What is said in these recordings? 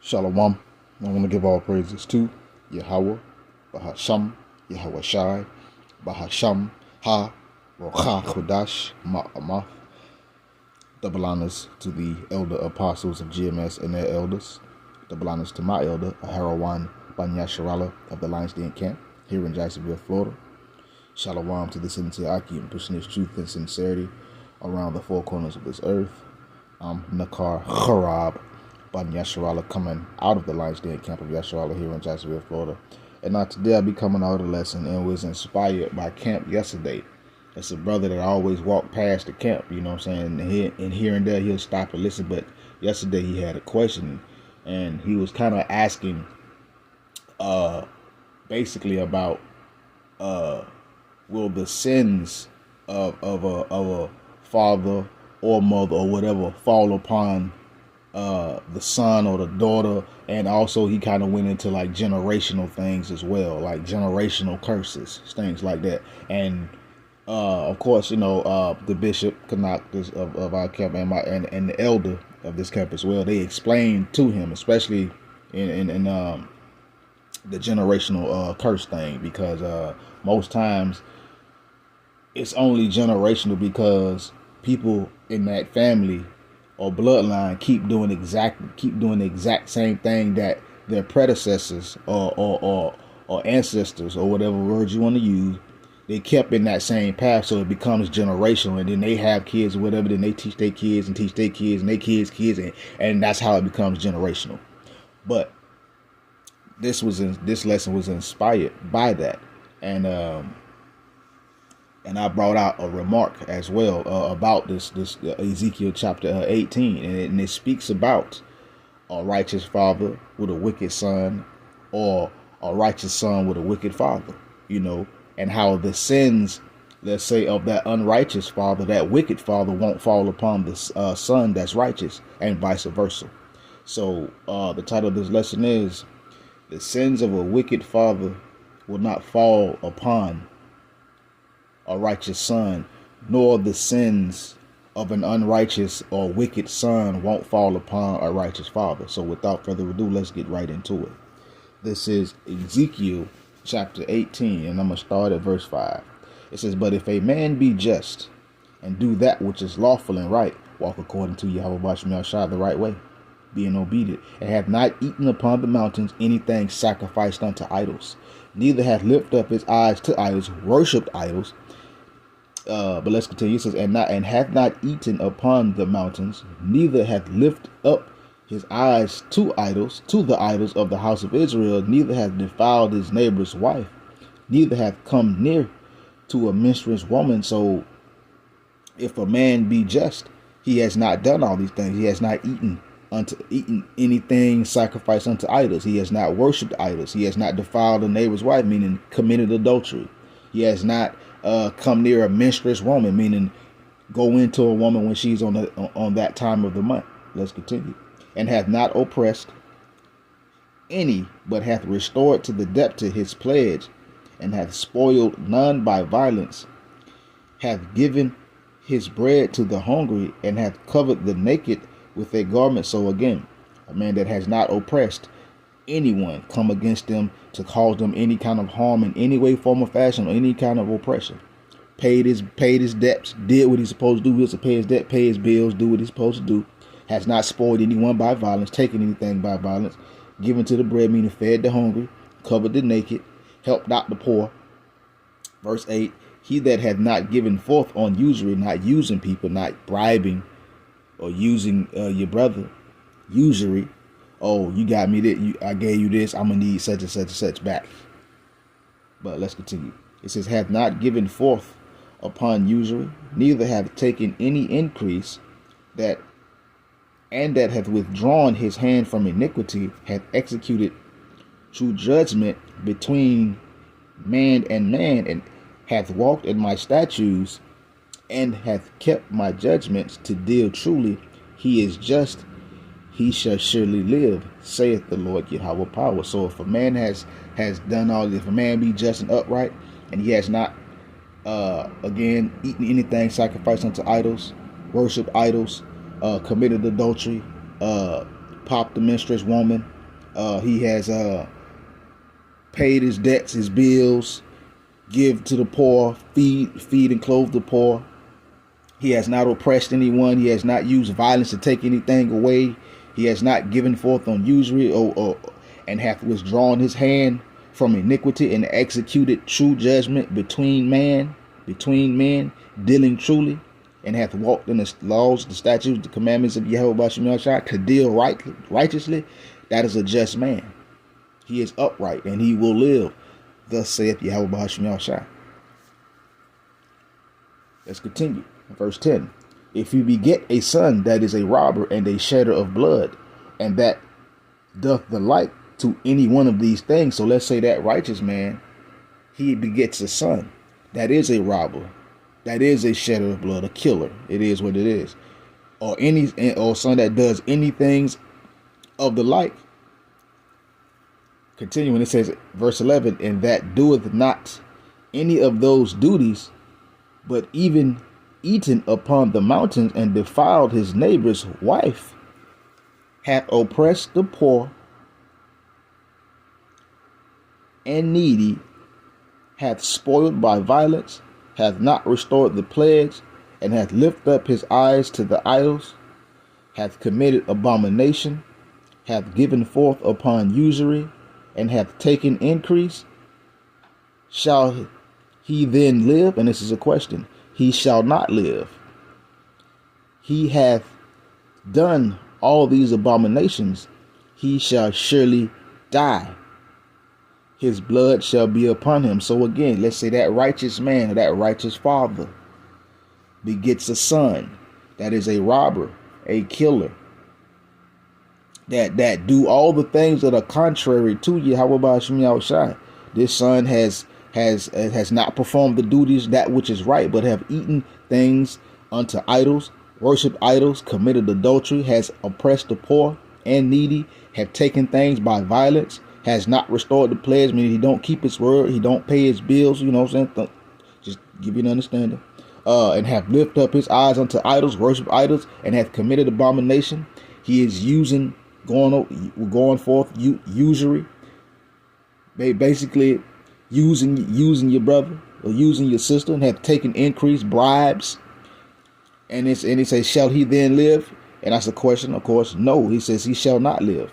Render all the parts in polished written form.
Shalom. I want to give all praises to Yahweh, Bahasham, Yahweh Shai, Bahasham, Ha, Rocha, Chodash, Ma'amath. Double honors to the elder apostles of GMS and their elders. Double honors to my elder, Aharawan Banyasharala of the Lions Den Camp here in Jacksonville, Florida. Shalom to the Sincere Aki and pushing his truth and sincerity around the four corners of this earth. Nakar Harab Ban Yasharala coming out of the Lions Den Camp of Yasharala here in Jacksonville, Florida. And now today I'll be coming out of the lesson and was inspired by camp yesterday. It's a brother that I always walk past the camp, you know what I'm saying? And here and there he'll stop and listen. But yesterday he had a question and he was kind of asking basically about will the sins of a father or mother or whatever fall upon the son or the daughter. And also he kind of went into like generational things as well, like generational curses, things like that. And of course, you know, the bishop Kanak of our camp and the elder of this camp as well, they explained to him, especially in the generational curse thing, because most times it's only generational because people in that family or bloodline keep doing the exact same thing that their predecessors or ancestors, or whatever words you want to use, they kept in that same path. So it becomes generational, and then they have kids or whatever, then they teach their kids and teach their kids and their kids and that's how it becomes generational. But this lesson was inspired by that, and I brought out a remark as well about this Ezekiel chapter 18, and it speaks about a righteous father with a wicked son, or a righteous son with a wicked father, you know, and how the sins, let's say, of that unrighteous father, that wicked father, won't fall upon the son that's righteous, and vice versa. So the title of this lesson is "The Sins of a Wicked Father Will Not Fall Upon a Righteous Son, nor the sins of an unrighteous or wicked son won't fall upon a righteous father." So without further ado, let's get right into it. This is Ezekiel chapter 18, and I'm going to start at verse 5. It says, "But if a man be just, and do that which is lawful and right, walk according to Yahweh Basham Shai the right way, being obedient, and hath not eaten upon the mountains anything sacrificed unto idols, neither hath lifted up his eyes to idols, worshipped idols." But let's continue. It says, and hath not eaten upon the mountains, neither hath lifted up his eyes to idols, to the idols of the house of Israel, neither hath defiled his neighbor's wife, neither hath come near to a minstrel's woman. So if a man be just, he has not done all these things. He has not eaten anything sacrificed unto idols. He has not worshipped idols. He has not defiled a neighbor's wife, meaning committed adultery. He has not come near a minstrel's woman, meaning go into a woman when she's on that time of the month. Let's continue. "And hath not oppressed any, but hath restored to the debtor his pledge, and hath spoiled none by violence, hath given his bread to the hungry, and hath covered the naked with a garment." So again, a man that has not oppressed anyone, come against them to cause them any kind of harm in any way, form, or fashion, or any kind of oppression. Paid his debts, did what he's supposed to do. He was to pay his debt, pay his bills, do what he's supposed to do. Has not spoiled anyone by violence, taken anything by violence, given to the bread, meaning fed the hungry, covered the naked, helped out the poor. Verse 8, "He that hath not given forth on usury," not using people, not bribing or using your brother, usury. "Oh, you got me that, I gave you this, I'm gonna need such and such and such back." But let's continue. It says, "Hath not given forth upon usury, neither hath taken any increase, that hath withdrawn his hand from iniquity, hath executed true judgment between man, and hath walked in my statutes, and hath kept my judgments to deal truly. He is just, he shall surely live, saith the Lord Yahweh power." So if a man has done all this, if a man be just and upright, and he has not again eaten anything sacrificed unto idols, worship idols, committed adultery, popped the minstrel's woman, He has paid his debts, his bills, give to the poor, feed and clothe the poor. He has not oppressed anyone. He has not used violence to take anything away. He has not given forth on usury and hath withdrawn his hand from iniquity and executed true judgment between men, dealing truly, and hath walked in the laws, the statutes, the commandments of Yahweh Bashim Yahshua to deal righteously. That is a just man. He is upright and he will live. Thus saith Yahweh Bashim Yahshua. Let's continue. Verse 10. If you beget a son that is a robber and a shedder of blood, and that doth the like to any one of these things. So let's say that righteous man, he begets a son that is a robber, that is a shedder of blood, a killer. It is what it is. Or son that does anything of the like. Continuing, it says, verse 11, and that doeth not any of those duties, but even eaten upon the mountains and defiled his neighbor's wife, hath oppressed the poor and needy, hath spoiled by violence, hath not restored the pledge, and hath lifted up his eyes to the idols, hath committed abomination, hath given forth upon usury, and hath taken increase, shall he then live? And this is a question. He shall not live. He hath done all these abominations. He shall surely die. His blood shall be upon him. So again, let's say that righteous man, or that righteous father, begets a son that is a robber, a killer, that do all the things that are contrary to Yahweh Bashim Yahushai. This son has not performed the duties, that which is right, but have eaten things unto idols, worshipped idols, committed adultery, has oppressed the poor and needy, have taken things by violence, has not restored the pledge, meaning he don't keep his word, he don't pay his bills, you know what I'm saying? Just give you an understanding. And have lifted up his eyes unto idols, worship idols, and have committed abomination. He is going forth usury, basically using your brother or using your sister, and have taken increase, bribes. And it says, shall he then live? And that's a question, of course. No, he says he shall not live.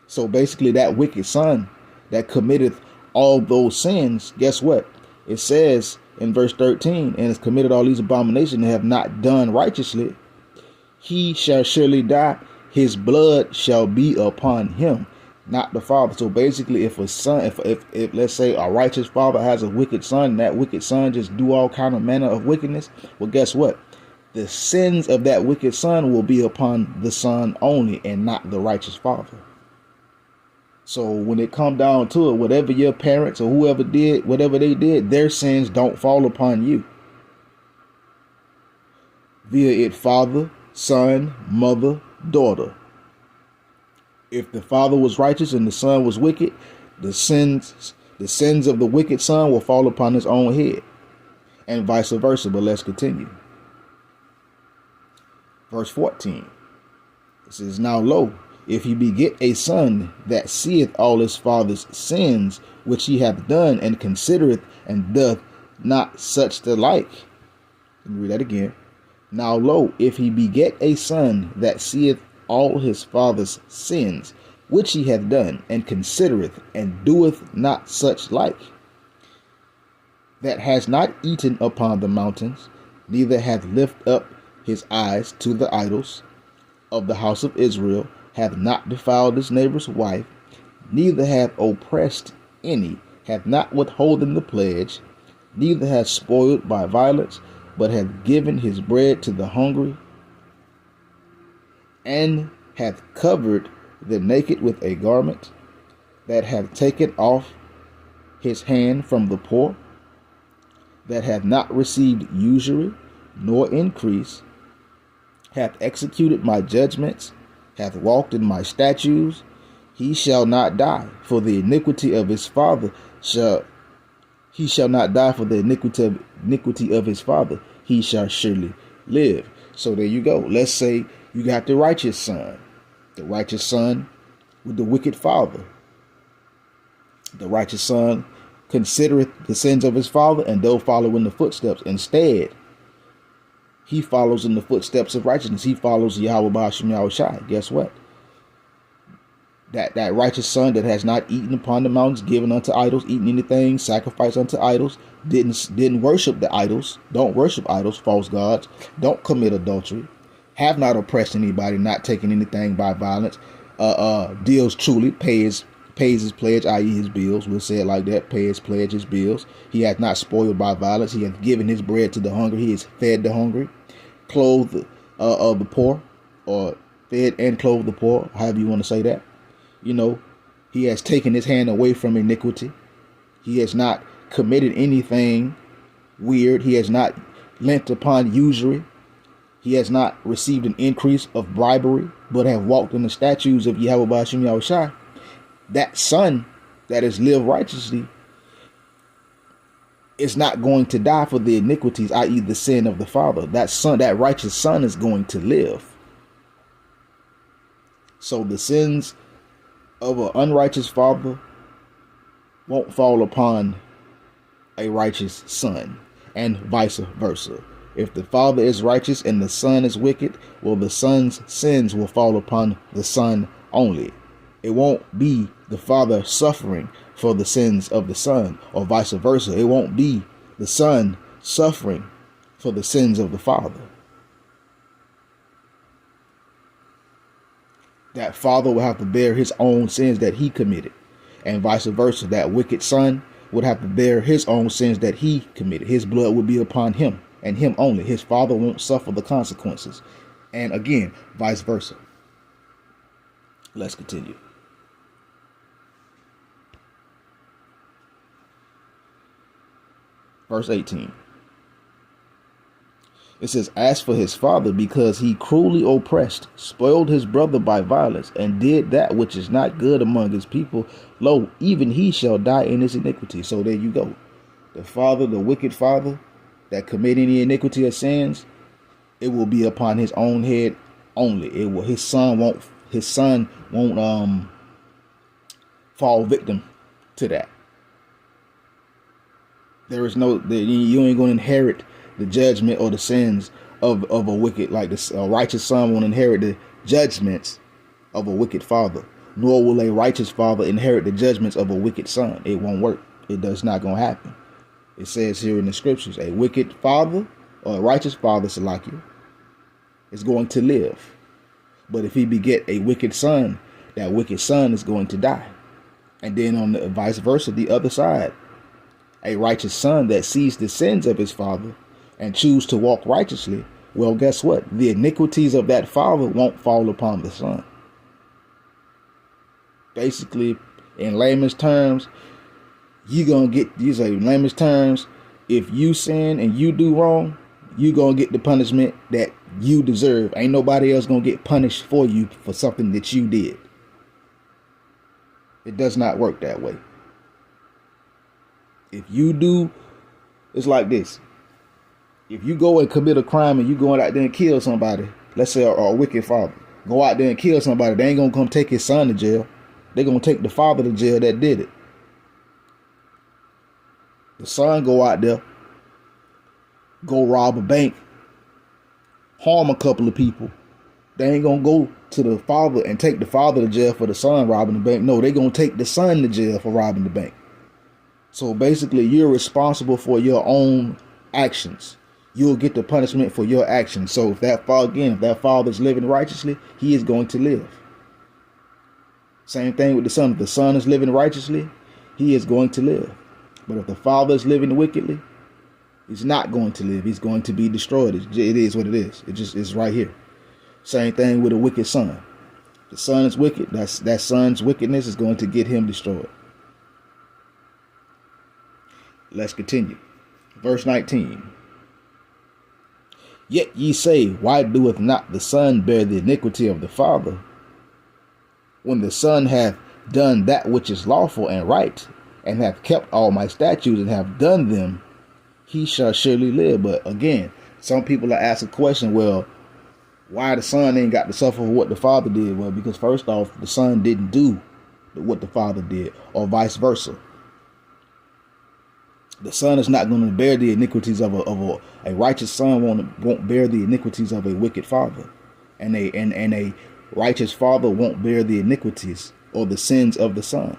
So basically that wicked son that committed all those sins, guess what? It says in verse 13, and has committed all these abominations and have not done righteously, he shall surely die. His blood shall be upon him, not the father. So basically, if a son, if let's say a righteous father has a wicked son, and that wicked son just do all kind of manner of wickedness, well, guess what? The sins of that wicked son will be upon the son only, and not the righteous father. So when it come down to it, whatever your parents or whoever did, whatever they did, their sins don't fall upon you. Via it father, son, mother, daughter. If the father was righteous and the son was wicked, the sins of the wicked son will fall upon his own head, and vice versa. But let's continue. Verse 14. It says, now lo, if he beget a son that seeth all his father's sins which he hath done, and considereth and doth not such the like. Let me read that again. Now lo, if he beget a son that seeth all his father's sins which he hath done, and considereth and doeth not such like, that has not eaten upon the mountains, neither hath lifted up his eyes to the idols of the house of Israel, hath not defiled his neighbor's wife, neither hath oppressed any, hath not withholden the pledge, neither hath spoiled by violence, but hath given his bread to the hungry, and hath covered the naked with a garment, that hath taken off his hand from the poor, that hath not received usury nor increase, hath executed my judgments, hath walked in my statutes, he shall not die for the iniquity of his father. He shall not die for the iniquity of his father. He shall surely live. So there you go. Let's say you got the righteous son. The righteous son with the wicked father. The righteous son considereth the sins of his father, and doth follow in the footsteps. Instead, he follows in the footsteps of righteousness. He follows Yahweh Ba'ashem Yahweh Shai. Guess what? That righteous son that has not eaten upon the mountains, given unto idols, eaten anything, sacrificed unto idols, didn't worship the idols, don't worship idols, false gods, don't commit adultery, have not oppressed anybody, not taken anything by violence, deals truly, pays his pledge, i.e. his bills. We'll say it like that: pay his pledge, his bills. He hath not spoiled by violence. He hath given his bread to the hungry. He has fed the hungry, clothed the poor, or fed and clothed the poor, however you want to say that. He has taken his hand away from iniquity. He has not committed anything weird. He has not lent upon usury. He has not received an increase of bribery, but have walked in the statutes of Yahweh Ba'ashem Yahweh Shai. That son that has lived righteously is not going to die for the iniquities, i.e. the sin of the father. That son, that righteous son, is going to live. So the sins of an unrighteous father won't fall upon a righteous son, and vice versa. If the father is righteous and the son is wicked, well, the son's sins will fall upon the son only. It won't be the father suffering for the sins of the son, or vice versa. It won't be the son suffering for the sins of the father. That father will have to bear his own sins that he committed, and vice versa. That wicked son would have to bear his own sins that he committed. His blood would be upon him and him only. His father won't suffer the consequences. And again, vice versa. Let's continue. Verse 18. It says, as for his father, because he cruelly oppressed, spoiled his brother by violence, and did that which is not good among his people, lo, even he shall die in his iniquity. So there you go. The father, the wicked father that commit any iniquity or sins, it will be upon his own head only. It will. His son won't fall victim to that. You ain't going to inherit the judgment or the sins of a wicked, like a righteous son won't inherit the judgments of a wicked father, nor will a righteous father inherit the judgments of a wicked son. It won't work. Does not going to happen. It says here in the scriptures, a wicked father or a righteous father, Salakia, is going to live. But if he beget a wicked son, that wicked son is going to die. And then on the vice versa, the other side, a righteous son that sees the sins of his father and choose to walk righteously, well, guess what? The iniquities of that father won't fall upon the son. Basically, in layman's terms, if you sin and you do wrong, you're going to get the punishment that you deserve. Ain't nobody else going to get punished for you for something that you did. It does not work that way. If you do, it's like this. If you go and commit a crime and you going out there and kill somebody, let's say a wicked father, go out there and kill somebody, they ain't going to come take his son to jail. They're going to take the father to jail that did it. The son go out there, go rob a bank, harm a couple of people. They ain't going to go to the father and take the father to jail for the son robbing the bank. No, they're going to take the son to jail for robbing the bank. So basically, you're responsible for your own actions. You'll get the punishment for your actions. So if that father is living righteously, he is going to live. Same thing with the son. If the son is living righteously, he is going to live. But if the father is living wickedly, he's not going to live. He's going to be destroyed. It is what it is. It's right here. Same thing with a wicked son. If the son is wicked, that son's wickedness is going to get him destroyed. Let's continue. Verse 19. Yet ye say, why doeth not the son bear the iniquity of the father? When the son hath done that which is lawful and right, and hath kept all my statutes and have done them, he shall surely live. But again, some people are asking a question, well, Why the son ain't got to suffer for what the father did? Well, because first off, the son didn't do what the father did, or vice versa. The son is not going to bear the iniquities of a righteous son won't bear the iniquities of a wicked father, and a righteous father won't bear the iniquities or the sins of the son.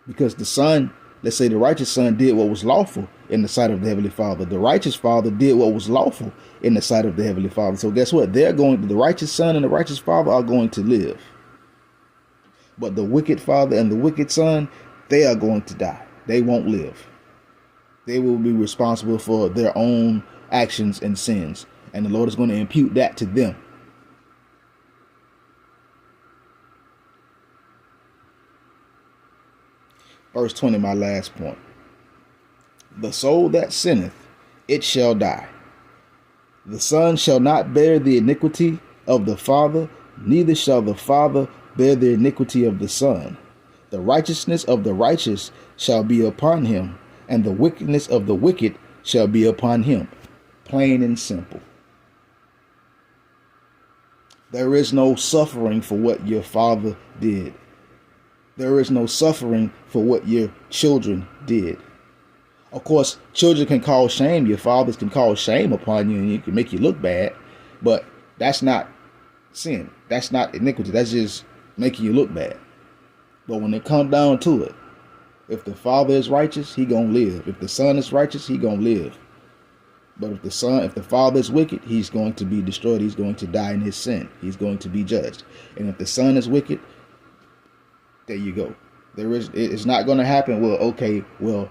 Because the son, let's say the righteous son did what was lawful in the sight of the Heavenly Father. The righteous father did what was lawful in the sight of the Heavenly Father. So guess what? The righteous son and the righteous father are going to live. But the wicked father and the wicked son, they are going to die. They won't live. They will be responsible for their own actions and sins. And the Lord is going to impute that to them. Verse 20, my last point. The soul that sinneth, it shall die. The son shall not bear the iniquity of the father, neither shall the father bear the iniquity of the son. The righteousness of the righteous shall be upon him, and the wickedness of the wicked shall be upon him. Plain and simple. There is no suffering for what your father did. There is no suffering for what your children did. Of course, children can cause shame. Your fathers can cause shame upon you, and it can make you look bad. But that's not sin. That's not iniquity. That's just making you look bad. But when it comes down to it, if the father is righteous, he gonna live. If the son is righteous, he gonna live. But if the father is wicked, he's going to be destroyed. He's going to die in his sin. He's going to be judged. And if the son is wicked, there you go. It's not going to happen. Well, okay, well,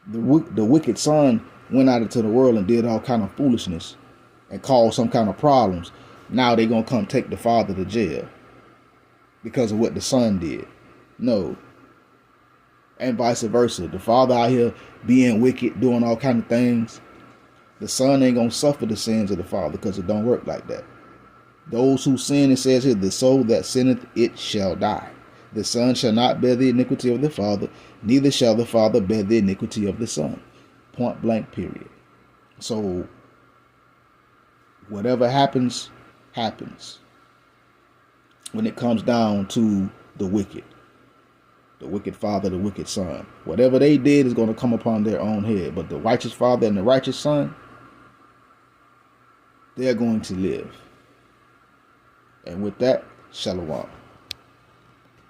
the wicked son went out into the world and did all kind of foolishness and caused some kind of problems. Now they're going to come take the father to jail because of what the son did. No. And vice versa. The father out here being wicked, doing all kind of things. The son ain't going to suffer the sins of the father because it don't work like that. Those who sin, it says here, the soul that sinneth, it shall die. The son shall not bear the iniquity of the father, neither shall the father bear the iniquity of the son. Point blank, period. So, whatever happens, happens. When it comes down to the wicked father, the wicked son. Whatever they did is going to come upon their own head. But the righteous father and the righteous son, they're going to live. And with that, shalom.